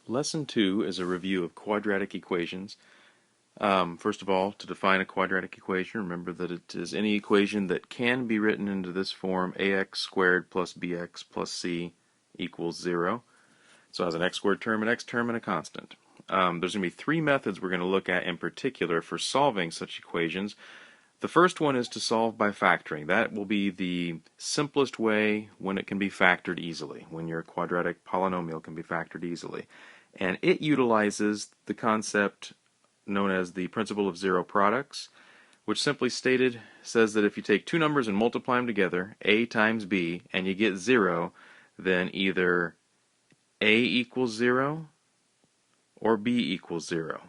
Lesson 2 is a review of quadratic equations. First of all, to define a quadratic equation, remember that it is any equation that can be written into this form: ax squared plus bx plus c equals 0. So it has an x squared term, an x term, and a constant. There's going to be three methods we're going to look at in particular for solving such equations. The first one is to solve by factoring. That will be the simplest way when it can be factored easily, when your quadratic polynomial can be factored easily. And it utilizes the concept known as the principle of zero products, which simply stated says that if you take two numbers and multiply them together, a times b, and you get 0, then either a equals 0 or b equals 0.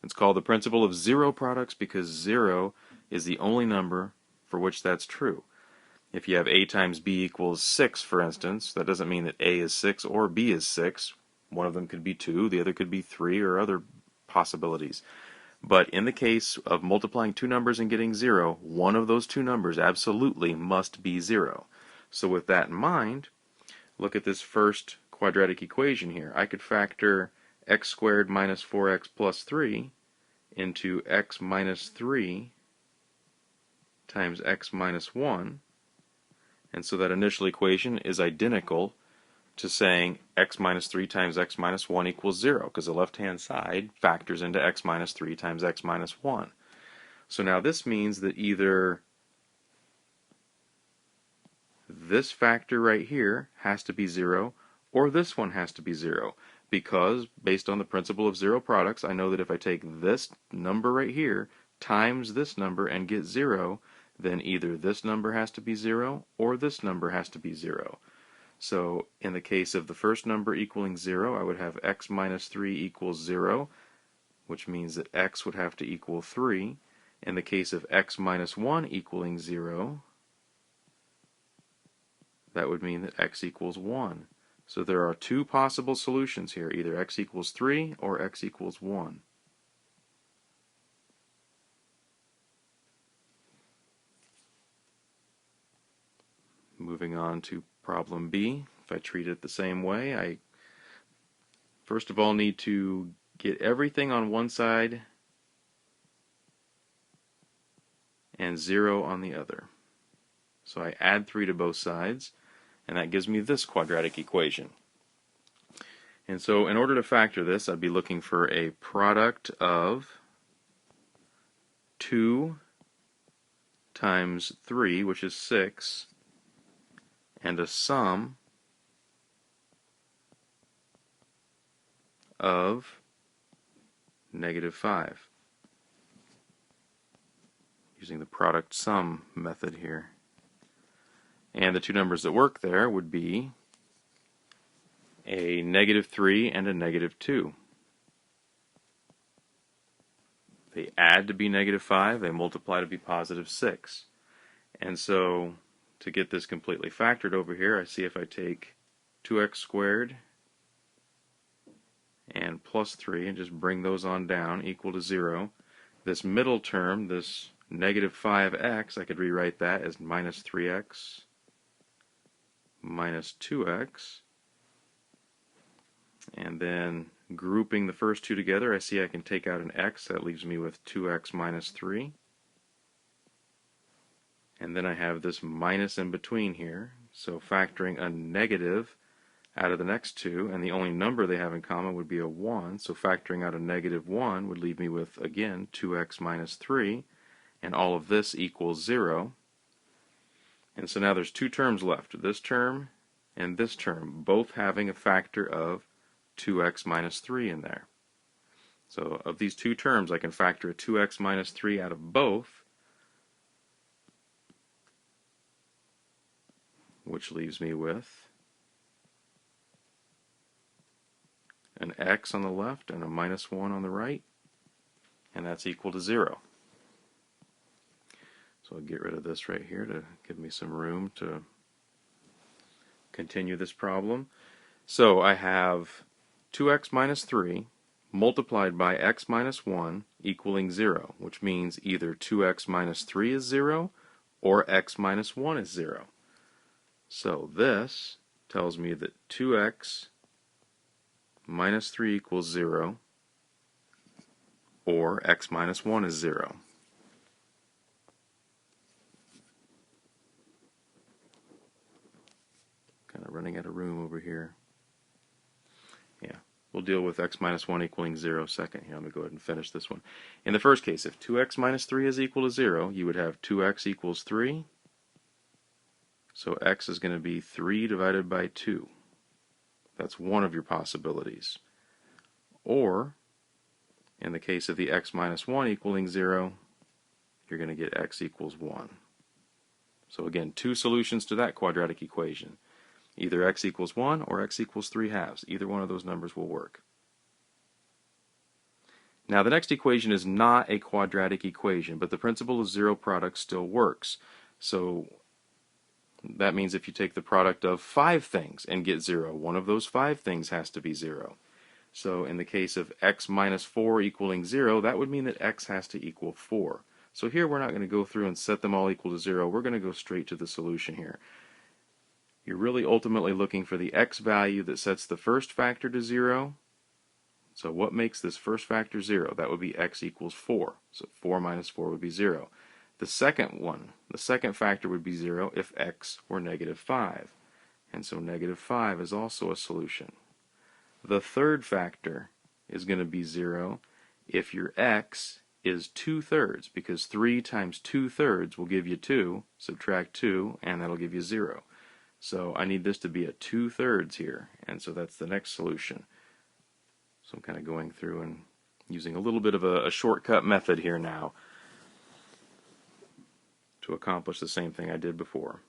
It's called the principle of zero products because 0 is the only number for which that's true. If you have a times b equals 6, for instance, that doesn't mean that a is 6 or b is 6. One of them could be 2, the other could be 3, or other possibilities. But in the case of multiplying two numbers and getting 0, one of those two numbers absolutely must be 0. So with that in mind, look at this first quadratic equation here. I could factor x squared minus 4x plus 3 into x minus 3 times x minus 1. And so that initial equation is identical to saying x minus 3 times x minus 1 equals 0, because the left-hand side factors into x minus 3 times x minus 1. So now this means that either this factor right here has to be 0, or this one has to be 0, because based on the principle of zero products, I know that if I take this number right here times this number and get 0, then either this number has to be 0 or this number has to be 0. So in the case of the first number equaling 0, I would have x minus 3 equals 0, which means that x would have to equal 3. In the case of x minus 1 equaling 0, that would mean that x equals 1. So there are two possible solutions here, either x equals 3 or x equals 1. Moving on to problem B. If I treat it the same way, I first of all need to get everything on one side and 0 on the other. So I add 3 to both sides, and that gives me this quadratic equation. And so in order to factor this, I'd be looking for a product of 2 times 3, which is 6, and a sum of negative 5, using the product sum method here. And the two numbers that work there would be a negative 3 and a negative 2. They add to be negative 5, they multiply to be positive 6. And so to get this completely factored over here, I see if I take 2x squared and plus 3 and just bring those on down equal to 0. This middle term, this negative 5x, I could rewrite that as minus 3x minus 2x. And then grouping the first two together, I see I can take out an x. That leaves me with 2x minus 3. And then I have this minus in between here. So factoring a negative out of the next two, and the only number they have in common would be a 1. So factoring out a negative 1 would leave me with, again, 2x minus 3. And all of this equals 0. And so now there's two terms left, this term and this term, both having a factor of 2x minus 3 in there. So of these two terms, I can factor a 2x minus 3 out of both, which leaves me with an x on the left and a minus 1 on the right, and that's equal to 0. So I'll get rid of this right here to give me some room to continue this problem. So I have 2x minus 3 multiplied by x minus 1 equaling 0, which means either 2x minus 3 is 0 or x minus 1 is 0. So this tells me that 2x minus 3 equals 0, or x minus 1 is 0. Kind of running out of room over here. Yeah, we'll deal with x minus 1 equaling 0 second here. Let me go ahead and finish this one. In the first case, if 2x minus 3 is equal to 0, you would have 2x equals 3. So x is going to be 3 divided by 2. That's one of your possibilities. Or, in the case of the x minus 1 equaling 0, you're going to get x equals 1. So again, two solutions to that quadratic equation. Either x equals 1 or x equals 3 halves. Either one of those numbers will work. Now the next equation is not a quadratic equation, but the principle of zero product still works. So that means if you take the product of 5 things and get 0, one of those 5 things has to be 0. So in the case of x minus 4 equaling 0, that would mean that x has to equal 4. So here we're not going to go through and set them all equal to 0. We're going to go straight to the solution here. You're really ultimately looking for the x value that sets the first factor to 0. So what makes this first factor 0? That would be x equals 4. So 4 minus 4 would be 0. The second one, the second factor would be 0 if x were negative 5. And so negative 5 is also a solution. The third factor is going to be 0 if your x is 2/3, because 3 times 2/3 will give you 2. Subtract 2, and that'll give you 0. So I need this to be a 2/3 here, and so that's the next solution. So I'm kind of going through and using a little bit of a shortcut method here now to accomplish the same thing I did before.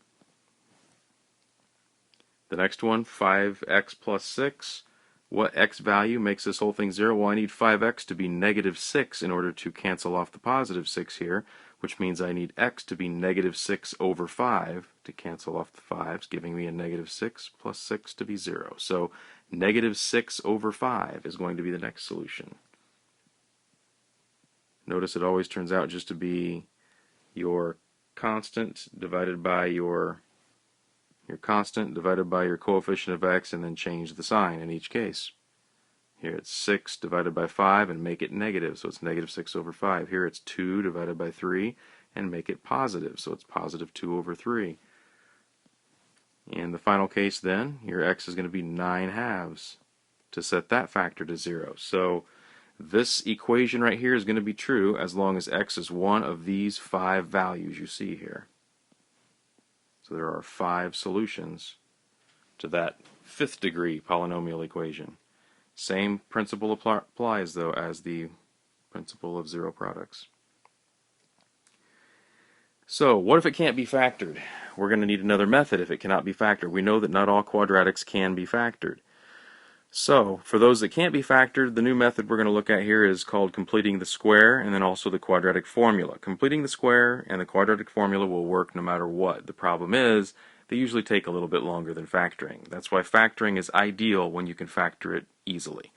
The next one, 5x plus 6. What x value makes this whole thing 0? Well, I need 5x to be negative 6 in order to cancel off the positive 6 here, which means I need x to be negative 6 over 5 to cancel off the 5's, giving me a negative 6 plus 6 to be 0. So negative 6 over 5 is going to be the next solution. Notice it always turns out just to be your constant divided by your constant divided by your coefficient of x, and then change the sign in each case. Here it's 6 divided by 5 and make it negative, so it's negative 6 over 5. Here it's 2 divided by 3 and make it positive, so it's positive 2 over 3. In the final case then, your x is going to be 9 halves to set that factor to 0. So this equation right here is going to be true as long as x is one of these 5 values you see here. So there are 5 solutions to that 5th degree polynomial equation. Same principle applies though as the principle of zero products. So what if it can't be factored? We're going to need another method if it cannot be factored. We know that not all quadratics can be factored. So for those that can't be factored, the new method we're going to look at here is called completing the square, and then also the quadratic formula. Completing the square and the quadratic formula will work no matter what. The problem is they usually take a little bit longer than factoring. That's why factoring is ideal when you can factor it easily.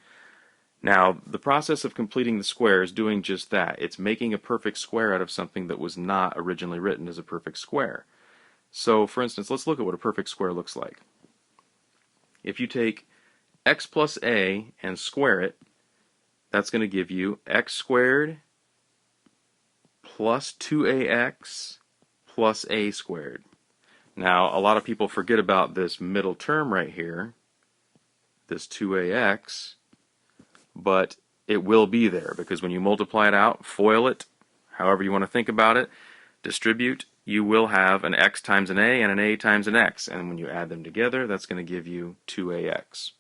Now, the process of completing the square is doing just that. It's making a perfect square out of something that was not originally written as a perfect square. So, for instance, let's look at what a perfect square looks like. If you take x plus a and square it, that's going to give you x squared plus 2ax plus a squared. Now, a lot of people forget about this middle term right here, this 2ax, but it will be there because when you multiply it out, FOIL it, however you want to think about it, distribute, you will have an x times an a and an a times an x, and when you add them together, that's going to give you 2ax.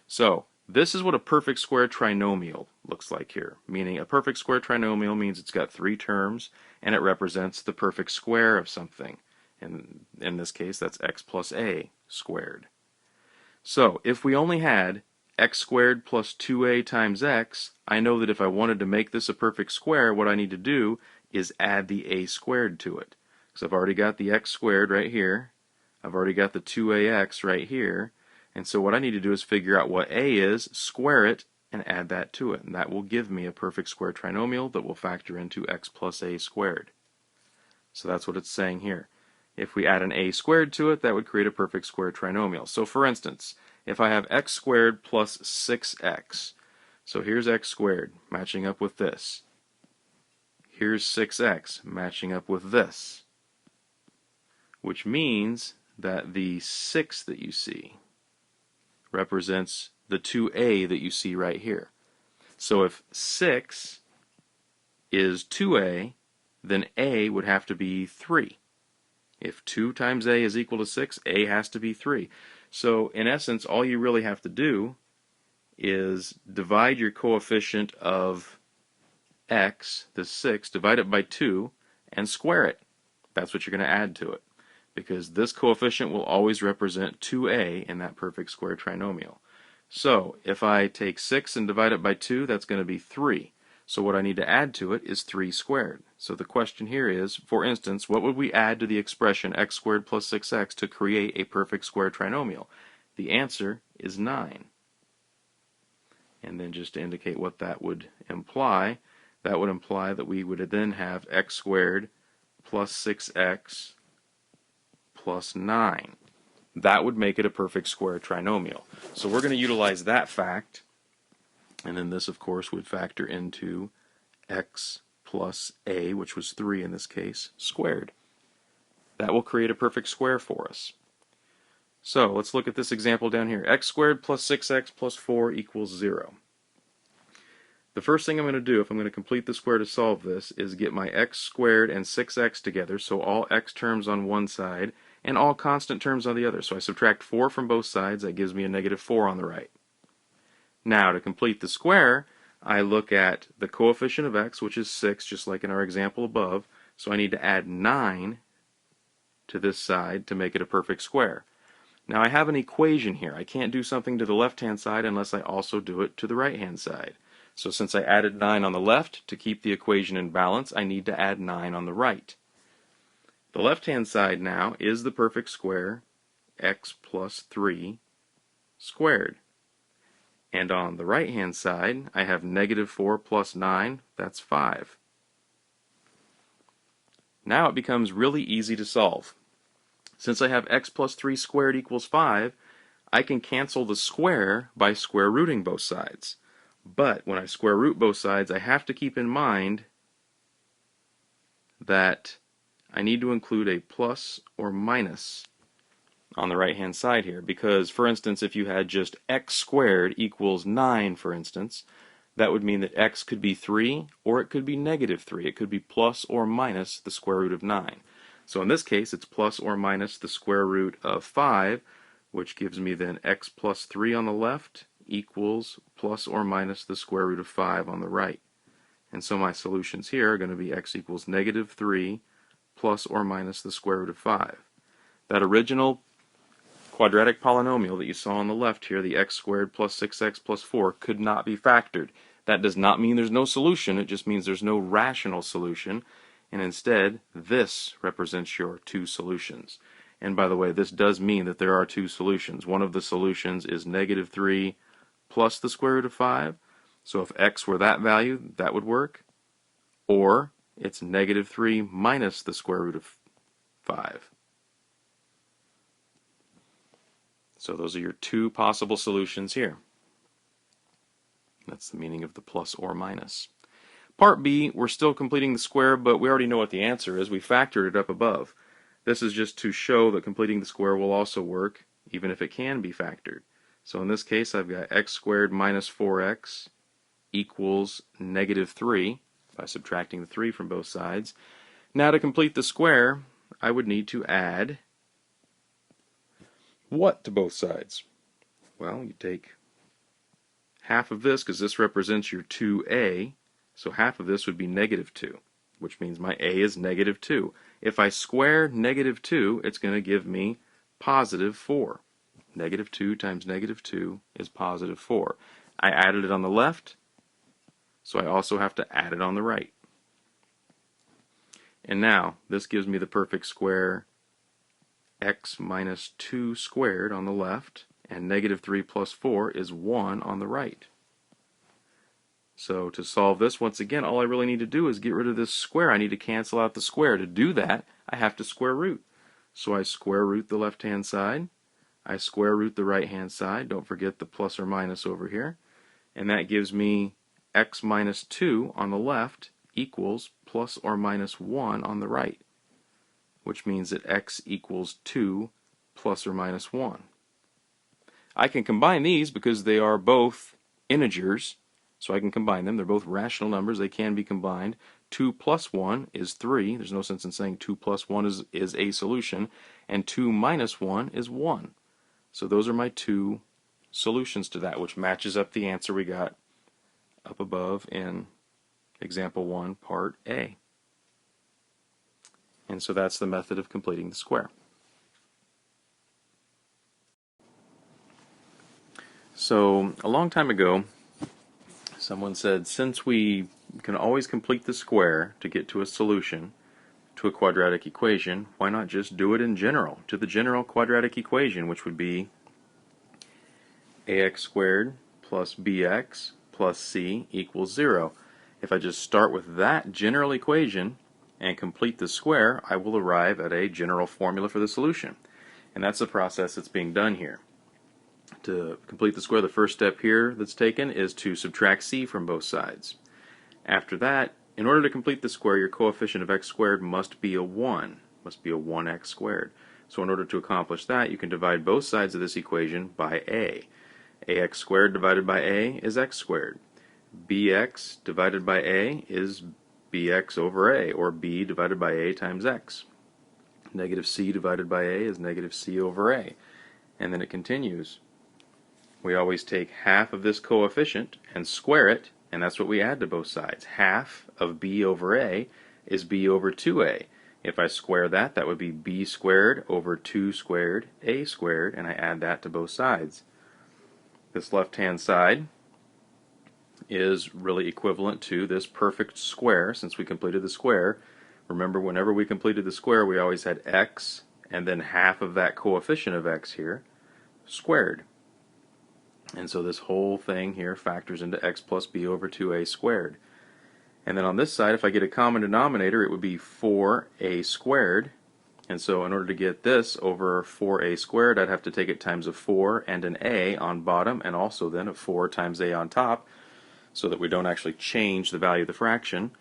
So, this is what a perfect square trinomial looks like here, meaning a perfect square trinomial means it's got 3 terms and it represents the perfect square of something. And in this case, that's x plus a squared. So, if we only had x squared plus 2a times x, I know that if I wanted to make this a perfect square, what I need to do is add the a squared to it. Because I've already got the x squared right here, I've already got the 2ax right here, and so what I need to do is figure out what a is, square it, and add that to it. And that will give me a perfect square trinomial that will factor into x plus a squared. So that's what it's saying here. If we add an a squared to it, that would create a perfect square trinomial. So for instance, if I have x squared plus 6x, so here's x squared matching up with this. Here's 6x matching up with this, which means that the 6 that you see represents the 2a that you see right here. So if 6 is 2a, then a would have to be 3. If 2 times a is equal to 6, a has to be 3. So in essence, all you really have to do is divide your coefficient of x, the 6, divide it by 2, and square it. That's what you're going to add to it, because this coefficient will always represent 2a in that perfect square trinomial. So if I take 6 and divide it by 2, that's going to be 3. So what I need to add to it is 3 squared. So the question here is, for instance, what would we add to the expression x squared plus 6x to create a perfect square trinomial? The answer is 9. And then just to indicate what that would imply that we would then have x squared plus 6x plus 9. That would make it a perfect square trinomial. So we're going to utilize that fact, and then this, of course, would factor into x plus a, which was 3 in this case, squared. That will create a perfect square for us. So let's look at this example down here. X squared plus 6x plus 4 equals 0. The first thing I'm going to do if I'm going to complete the square to solve this is get my x squared and 6x together, so all x terms on one side and all constant terms on the other. So I subtract 4 from both sides. That gives me a negative 4 on the right. Now to complete the square, I look at the coefficient of x, which is 6, just like in our example above. So I need to add 9 to this side to make it a perfect square. Now I have an equation here. I can't do something to the left-hand side unless I also do it to the right-hand side. So since I added 9 on the left, to keep the equation in balance, I need to add 9 on the right. The left-hand side now is the perfect square, x plus 3 squared. And on the right-hand side, I have negative 4 plus 9, that's 5. Now it becomes really easy to solve. Since I have x plus 3 squared equals 5, I can cancel the square by square rooting both sides. But when I square root both sides, I have to keep in mind that I need to include a plus or minus on the right-hand side here. Because, for instance, if you had just x squared equals 9, for instance, that would mean that x could be 3 or it could be negative 3. It could be plus or minus the square root of 9. So in this case, it's plus or minus the square root of 5, which gives me then x plus 3 on the left equals plus or minus the square root of 5 on the right. And so my solutions here are going to be x equals negative 3 plus or minus the square root of 5. That original quadratic polynomial that you saw on the left here, the x squared plus 6x plus 4, could not be factored. That does not mean there's no solution, it just means there's no rational solution, and instead this represents your two solutions. And by the way, this does mean that there are two solutions. One of the solutions is negative 3 plus the square root of 5. So if x were that value, that would work. Or it's negative 3 minus the square root of 5. So those are your two possible solutions here. That's the meaning of the plus or minus. Part B, we're still completing the square, but we already know what the answer is. We factored it up above. This is just to show that completing the square will also work, even if it can be factored. So in this case, I've got x squared minus 4x equals negative 3 by subtracting the 3 from both sides. Now to complete the square, I would need to add what to both sides? Well, you take half of this, because this represents your 2a, so half of this would be negative 2, which means my a is negative 2. If I square negative 2, it's going to give me positive 4. Negative 2 times negative 2 is positive 4. I added it on the left, so I also have to add it on the right. And now, this gives me the perfect square x minus 2 squared on the left, and negative 3 plus 4 is 1 on the right. So to solve this, once again, all I really need to do is get rid of this square. I need to cancel out the square. To do that, I have to square root. So I square root the left-hand side. I square root the right hand side. Don't forget the plus or minus over here. And that gives me x minus 2 on the left equals plus or minus 1 on the right, which means that x equals 2 plus or minus 1. I can combine these because they are both integers, so I can combine them. They're both rational numbers. They can be combined. 2 plus 1 is 3. There's no sense in saying 2 plus 1 is a solution, and 2 minus 1 is 1. So those are my two solutions to that, which matches up the answer we got up above in example 1, part A. And so that's the method of completing the square. So a long time ago, someone said, since we can always complete the square to get to a solution to a quadratic equation, why not just do it in general, to the general quadratic equation, which would be ax squared plus bx plus c equals 0. If I just start with that general equation and complete the square, I will arrive at a general formula for the solution. And that's the process that's being done here. To complete the square, the first step here that's taken is to subtract c from both sides. After that, in order to complete the square, your coefficient of x squared must be a 1, must be a 1x squared. So in order to accomplish that, you can divide both sides of this equation by a. Ax squared divided by a is x squared. Bx divided by a is bx over a, or b divided by a times x. Negative c divided by a is negative c over a. And then it continues. We always take half of this coefficient and square it, and that's what we add to both sides. Half of b over a is b over 2a. If I square that, that would be b squared over 2 squared a squared, and I add that to both sides. This left-hand side is really equivalent to this perfect square, since we completed the square. Remember, whenever we completed the square, we always had x, and then half of that coefficient of x here, squared. And so this whole thing here factors into x plus b over 2a squared. And then on this side, if I get a common denominator, it would be 4a squared. And so in order to get this over 4a squared, I'd have to take it times a 4 and an a on bottom, and also then a 4 times a on top, so that we don't actually change the value of the fraction.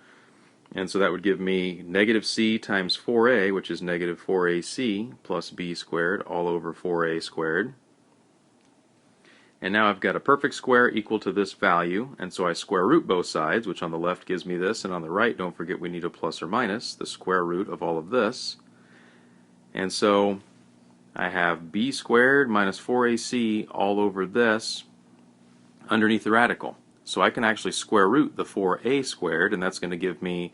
And so that would give me negative c times 4a, which is negative 4ac, plus b squared all over 4a squared. And now I've got a perfect square equal to this value, and so I square root both sides, which on the left gives me this, and on the right, don't forget we need a plus or minus, the square root of all of this. And so I have b squared minus 4ac all over this underneath the radical. So I can actually square root the 4a squared, and that's going to give me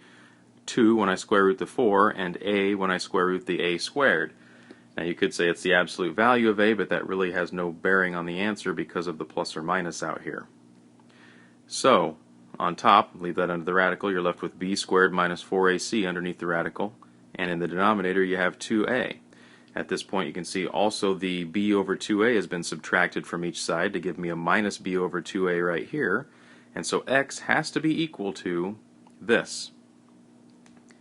2 when I square root the 4, and a when I square root the a squared. Now you could say it's the absolute value of a, but that really has no bearing on the answer because of the plus or minus out here. So, on top, leave that under the radical, you're left with b squared minus 4ac underneath the radical, and in the denominator you have 2a. At this point you can see also the b over 2a has been subtracted from each side to give me a minus b over 2a right here, and so x has to be equal to this.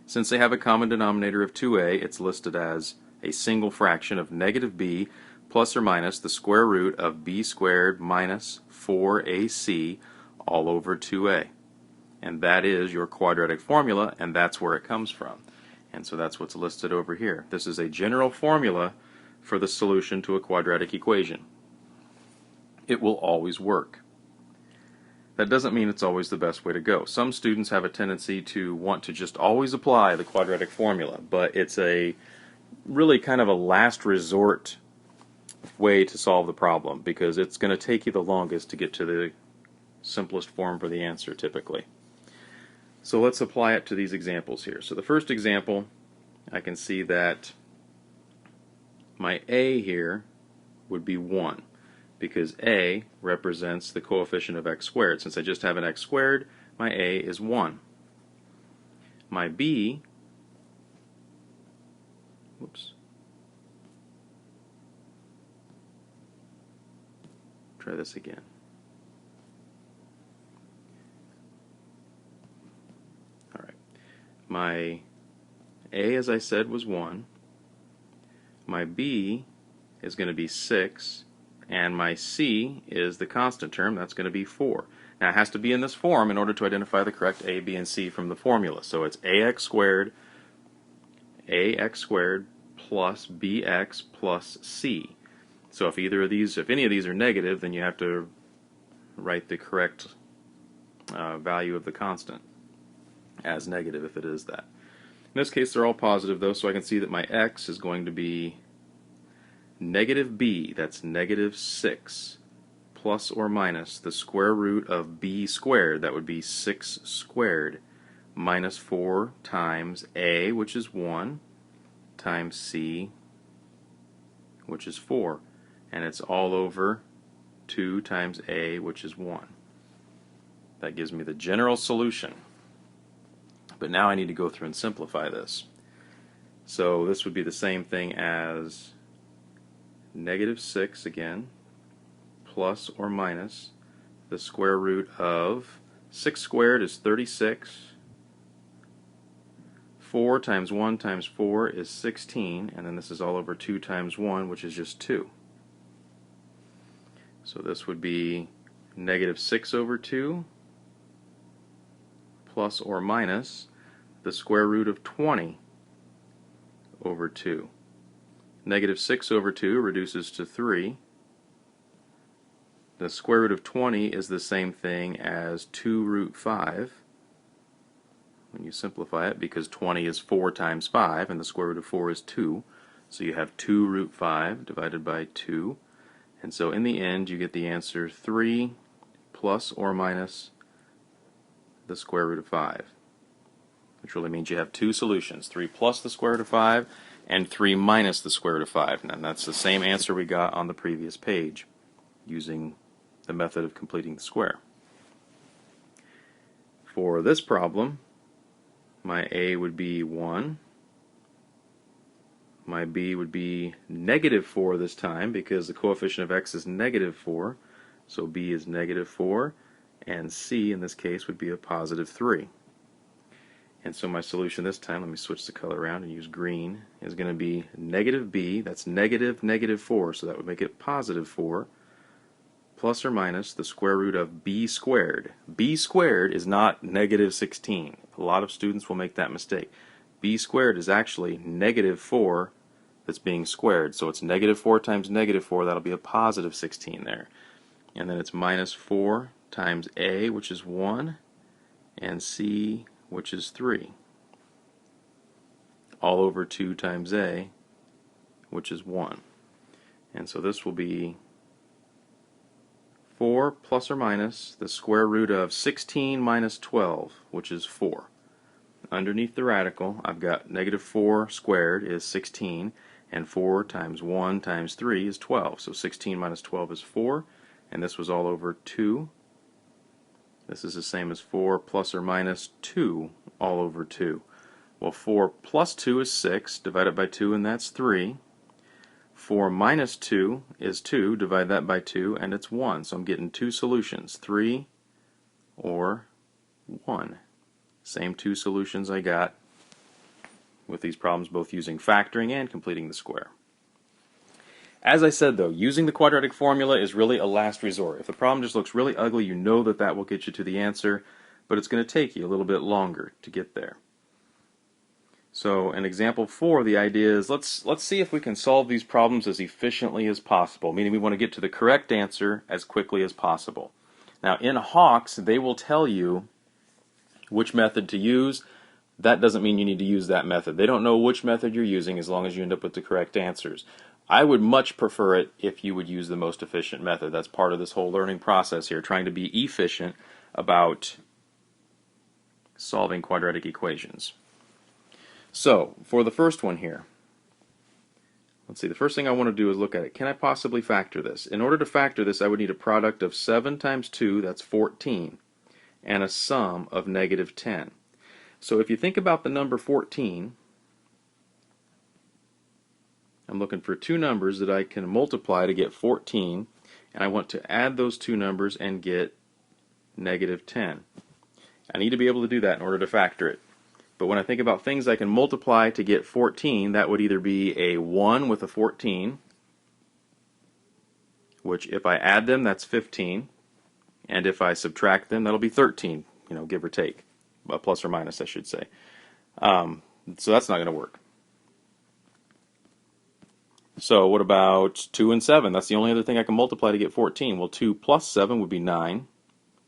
Since they have a common denominator of 2a, it's listed as a single fraction of negative b plus or minus the square root of b squared minus 4ac all over 2a. And that is your quadratic formula, and that's where it comes from. And so that's what's listed over here. This is a general formula for the solution to a quadratic equation. It will always work. That doesn't mean it's always the best way to go. Some students have a tendency to want to just always apply the quadratic formula, but it's a really kind of a last resort way to solve the problem, because it's going to take you the longest to get to the simplest form for the answer typically. So let's apply it to these examples here. So the first example, I can see that my a here would be 1, because a represents the coefficient of x squared. Since I just have an x squared, my a is 1. My b, whoops, try this again. Alright, my a, as I said, was 1. My b is going to be 6, and my c is the constant term, that's going to be 4. Now it has to be in this form in order to identify the correct a, b, and c from the formula. So it's ax squared plus bx plus c. So if any of these are negative, then you have to write the correct value of the constant as negative if it is that. In this case, they're all positive though, so I can see that my x is going to be negative b, that's negative 6, plus or minus the square root of b squared, that would be 6 squared, minus 4 times a, which is 1, times c, which is 4. And it's all over 2 times a, which is 1. That gives me the general solution. But now I need to go through and simplify this. So this would be the same thing as negative 6 again, plus or minus the square root of 6 squared is 36. 4 times 1 times 4 is 16, and then this is all over 2 times 1, which is just 2. So this would be negative 6 over 2 plus or minus the square root of 20 over 2. Negative 6 over 2 reduces to 3. The square root of 20 is the same thing as 2 root 5 when you simplify it, because 20 is 4 times 5 and the square root of 4 is 2. So you have 2 root 5 divided by 2. And so in the end you get the answer 3 plus or minus the square root of 5. Which really means you have two solutions, 3 plus the square root of 5 and 3 minus the square root of 5. And that's the same answer we got on the previous page using the method of completing the square. For this problem, my a would be 1, my b would be negative 4 this time because the coefficient of x is negative 4, so b is negative 4, and c in this case would be a positive 3. And so my solution this time, let me switch the color around and use green, is going to be negative b, that's negative negative 4, so that would make it positive 4, plus or minus the square root of b squared. B squared is not negative 16. A lot of students will make that mistake. B squared is actually negative 4 that's being squared. So it's negative 4 times negative 4, that'll be a positive 16 there. And then it's minus 4 times a, which is 1, and c, which is 3, all over 2 times a, which is 1. And so this will be 4 plus or minus the square root of 16 minus 12, which is 4. Underneath the radical, I've got negative 4 squared is 16, and 4 times 1 times 3 is 12. So 16 minus 12 is 4, and this was all over 2. This is the same as 4 plus or minus 2 all over 2. Well, 4 plus 2 is 6, divide it by 2, and that's 3. 4 minus 2 is 2, divide that by 2, and it's 1. So I'm getting two solutions, 3 or 1. Same two solutions I got with these problems, both using factoring and completing the square. As I said though, using the quadratic formula is really a last resort. If the problem just looks really ugly, you know that that will get you to the answer, but it's going to take you a little bit longer to get there. So in example 4, the idea is let's see if we can solve these problems as efficiently as possible, meaning we want to get to the correct answer as quickly as possible. Now in Hawks, they will tell you which method to use. That doesn't mean you need to use that method. They don't know which method you're using as long as you end up with the correct answers. I would much prefer it if you would use the most efficient method. That's part of this whole learning process here, trying to be efficient about solving quadratic equations. So, for the first one here, let's see, the first thing I want to do is look at it. Can I possibly factor this? In order to factor this, I would need a product of 7 times 2, that's 14, and a sum of negative 10. So if you think about the number 14, I'm looking for two numbers that I can multiply to get 14, and I want to add those two numbers and get negative 10. I need to be able to do that in order to factor it. But when I think about things I can multiply to get 14, that would either be a 1 with a 14, which if I add them, that's 15, and if I subtract them, that'll be 13, give or take, plus or minus, I should say. So that's not going to work. So what about 2 and 7? That's the only other thing I can multiply to get 14. Well, 2 plus 7 would be 9.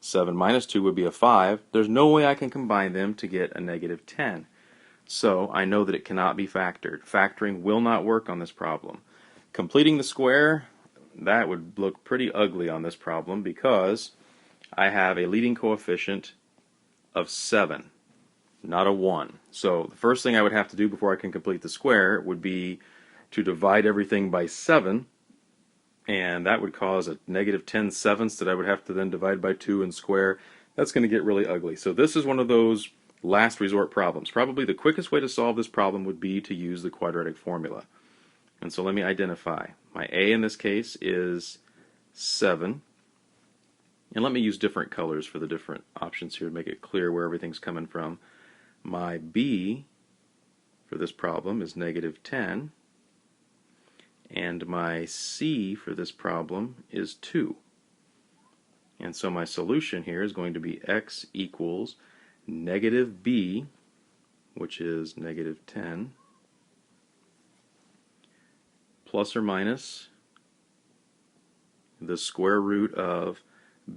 7 minus 2 would be a 5. There's no way I can combine them to get a negative 10. So I know that it cannot be factored. Factoring will not work on this problem. Completing the square, that would look pretty ugly on this problem because I have a leading coefficient of 7, not a 1. So the first thing I would have to do before I can complete the square would be to divide everything by 7, and that would cause a negative 10 sevenths that I would have to then divide by 2 and square. That's going to get really ugly. So this is one of those last resort problems. Probably the quickest way to solve this problem would be to use the quadratic formula. And so let me identify. My A in this case is 7. And let me use different colors for the different options here to make it clear where everything's coming from. My B for this problem is negative 10. And my C for this problem is 2. And so my solution here is going to be x equals negative b, which is negative 10, plus or minus the square root of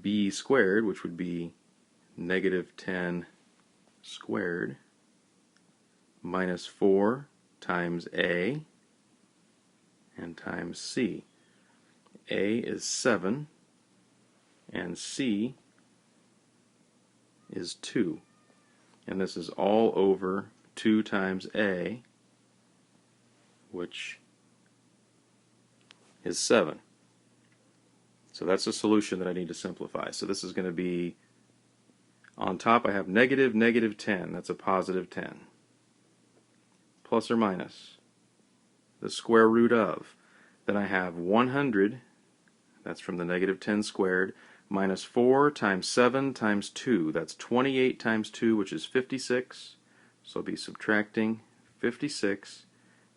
b squared, which would be negative 10 squared, minus 4 times a, and times c. A is 7, and c is 2. And this is all over 2 times a, which is 7. So that's a solution that I need to simplify. So this is going to be, on top I have negative 10, that's a positive 10, plus or minus the square root of. Then I have 100, that's from the negative 10 squared, minus 4 times 7 times 2. That's 28 times 2, which is 56. So I'll be subtracting 56,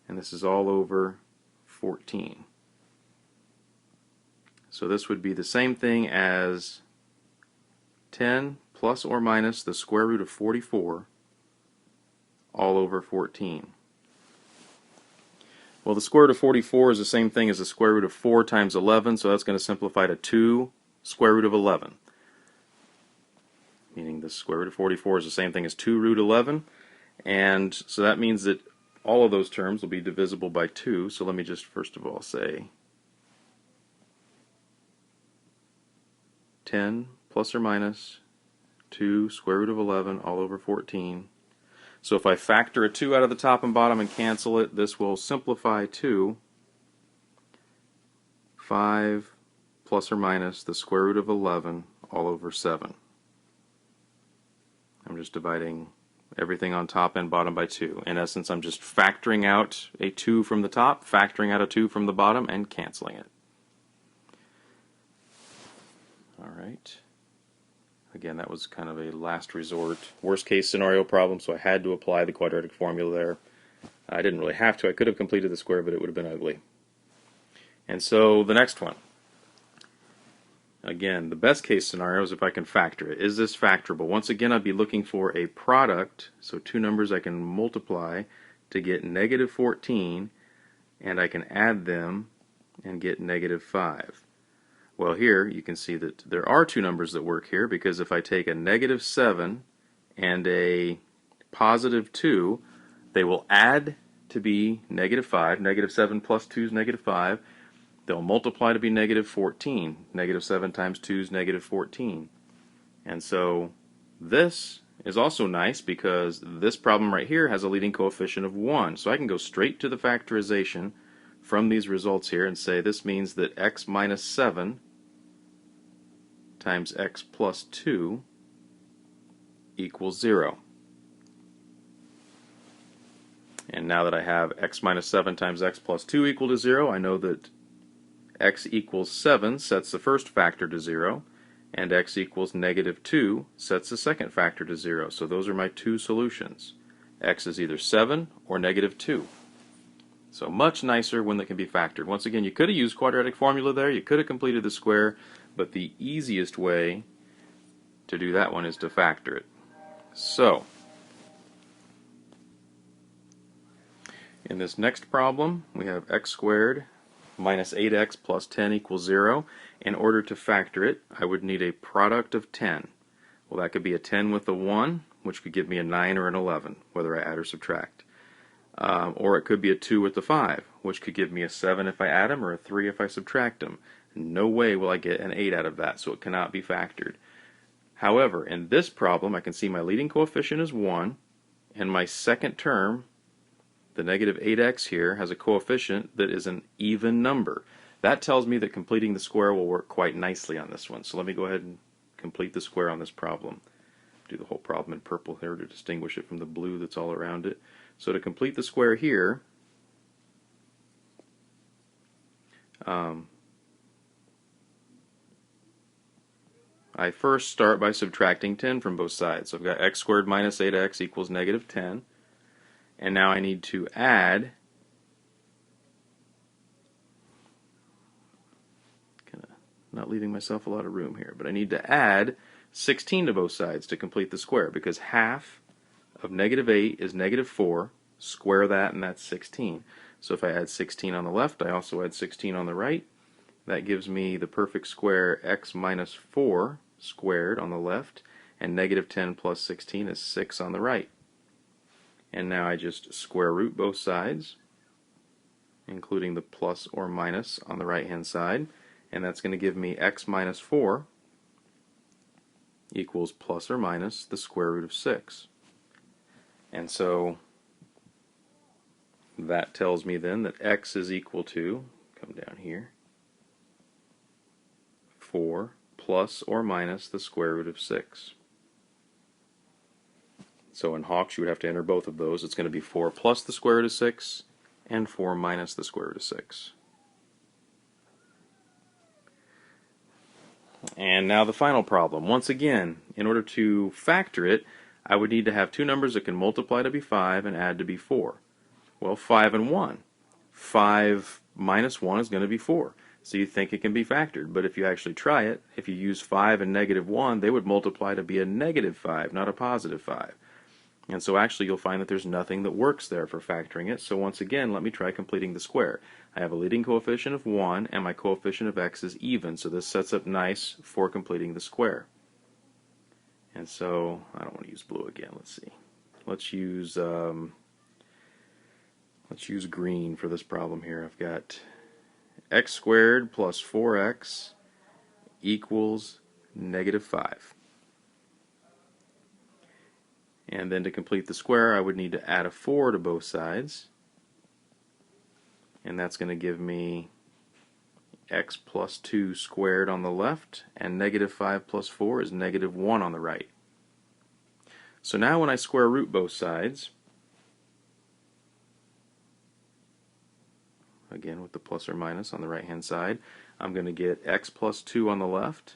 and this is all over 14. So this would be the same thing as 10 plus or minus the square root of 44 all over 14. Well, the square root of 44 is the same thing as the square root of 4 times 11, so that's going to simplify to 2 square root of 11. Meaning the square root of 44 is the same thing as 2 root 11, and so that means that all of those terms will be divisible by 2, so let me just first of all say 10 plus or minus 2 square root of 11 all over 14. So if I factor a 2 out of the top and bottom and cancel it, this will simplify to 5 plus or minus the square root of 11 all over 7. I'm just dividing everything on top and bottom by 2. In essence, I'm just factoring out a 2 from the top, factoring out a 2 from the bottom, and canceling it. Alright. Again, that was kind of a last resort, worst case scenario problem, so I had to apply the quadratic formula there. I didn't really have to. I could have completed the square, but it would have been ugly. And so the next one. Again, the best case scenario is if I can factor it. Is this factorable? Once again, I'd be looking for a product, so two numbers I can multiply to get negative 14, and I can add them and get negative 5. Well, here you can see that there are two numbers that work here, because if I take a negative 7 and a positive 2, they will add to be negative 5. Negative 7 plus 2 is negative 5. They'll multiply to be negative 14. Negative 7 times 2 is negative 14. And so this is also nice because this problem right here has a leading coefficient of 1. So I can go straight to the factorization from these results here and say this means that x minus 7 times x plus 2 equals 0. And now that I have x minus 7 times x plus 2 equal to 0, I know that x equals 7 sets the first factor to 0, and x equals negative 2 sets the second factor to 0. So those are my two solutions. X is either 7 or negative 2. So much nicer when they can be factored. Once again, you could have used quadratic formula there, you could have completed the square, but the easiest way to do that one is to factor it. So, in this next problem, we have x squared minus 8x plus 10 equals 0. In order to factor it, I would need a product of 10. Well, that could be a 10 with a 1, which could give me a 9 or an 11, whether I add or subtract. Or it could be a 2 with a 5, which could give me a 7 if I add them or a 3 if I subtract them. No way will I get an 8 out of that, so it cannot be factored. However, in this problem, I can see my leading coefficient is 1, and my second term, the negative 8x here, has a coefficient that is an even number. That tells me that completing the square will work quite nicely on this one. So let me go ahead and complete the square on this problem. Do the whole problem in purple here to distinguish it from the blue that's all around it. So to complete the square here, I first start by subtracting 10 from both sides. So I've got x squared minus 8x equals negative 10. And now I need to add, kind of not leaving myself a lot of room here, but I need to add 16 to both sides to complete the square, because half of negative 8 is negative 4. Square that, and that's 16. So if I add 16 on the left, I also add 16 on the right. That gives me the perfect square x minus 4 squared on the left, and negative 10 plus 16 is 6 on the right. And now I just square root both sides, including the plus or minus on the right hand side, and that's going to give me x minus 4 equals plus or minus the square root of 6. And so that tells me then that x is equal to, come down here, 4 plus or minus the square root of 6. So in Hawks, you would have to enter both of those. It's going to be 4 plus the square root of 6 and 4 minus the square root of 6. And now the final problem. Once again, in order to factor it, I would need to have two numbers that can multiply to be 5 and add to be 4. Well, 5 and 1. 5 minus 1 is going to be 4. So you think it can be factored, but if you actually try it, if you use 5 and negative 1, they would multiply to be a negative 5, not a positive 5. And so actually you'll find that there's nothing that works there for factoring it. So once again, let me try completing the square. I have a leading coefficient of 1, and my coefficient of x is even, so this sets up nice for completing the square. And so, I don't want to use blue again, let's see. Let's use green for this problem here. I've got x squared plus 4x equals negative 5. And then to complete the square, I would need to add a 4 to both sides. And that's going to give me x plus 2 squared on the left, and negative 5 plus 4 is negative 1 on the right. So now when I square root both sides, again with the plus or minus on the right hand side, I'm going to get x plus 2 on the left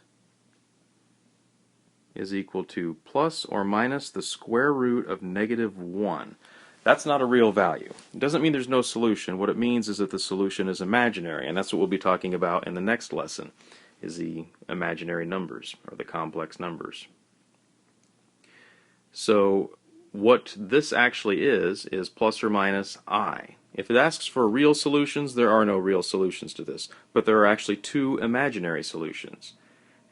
is equal to plus or minus the square root of negative 1. That's not a real value. It doesn't mean there's no solution. What it means is that the solution is imaginary, and that's what we'll be talking about in the next lesson, is the imaginary numbers, or the complex numbers. So what this actually is plus or minus I. If it asks for real solutions, there are no real solutions to this, but there are actually two imaginary solutions.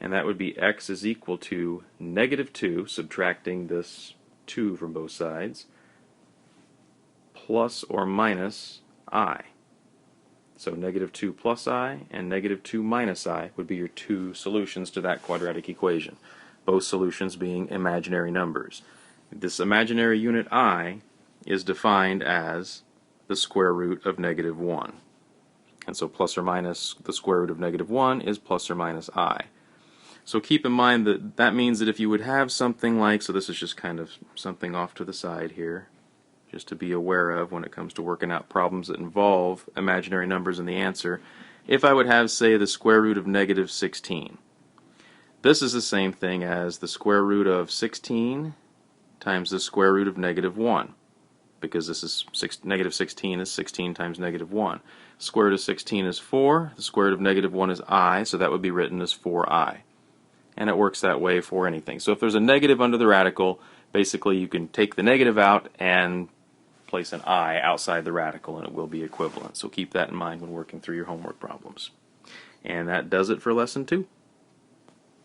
And that would be x is equal to negative 2, subtracting this 2 from both sides, plus or minus I. So negative 2 plus I and negative 2 minus I would be your two solutions to that quadratic equation, both solutions being imaginary numbers. This imaginary unit I is defined as the square root of negative 1. And so plus or minus the square root of negative 1 is plus or minus I. So keep in mind that that means that if you would have something like, so this is just kind of something off to the side here, just to be aware of when it comes to working out problems that involve imaginary numbers in the answer. If I would have, say, the square root of negative 16, this is the same thing as the square root of 16 times the square root of negative 1, because this is negative 16 is 16 times negative 1. Square root of 16 is 4. The square root of negative 1 is I, so that would be written as 4i. And it works that way for anything. So if there's a negative under the radical, basically you can take the negative out and place an I outside the radical, and it will be equivalent. So keep that in mind when working through your homework problems. And that does it for lesson 2.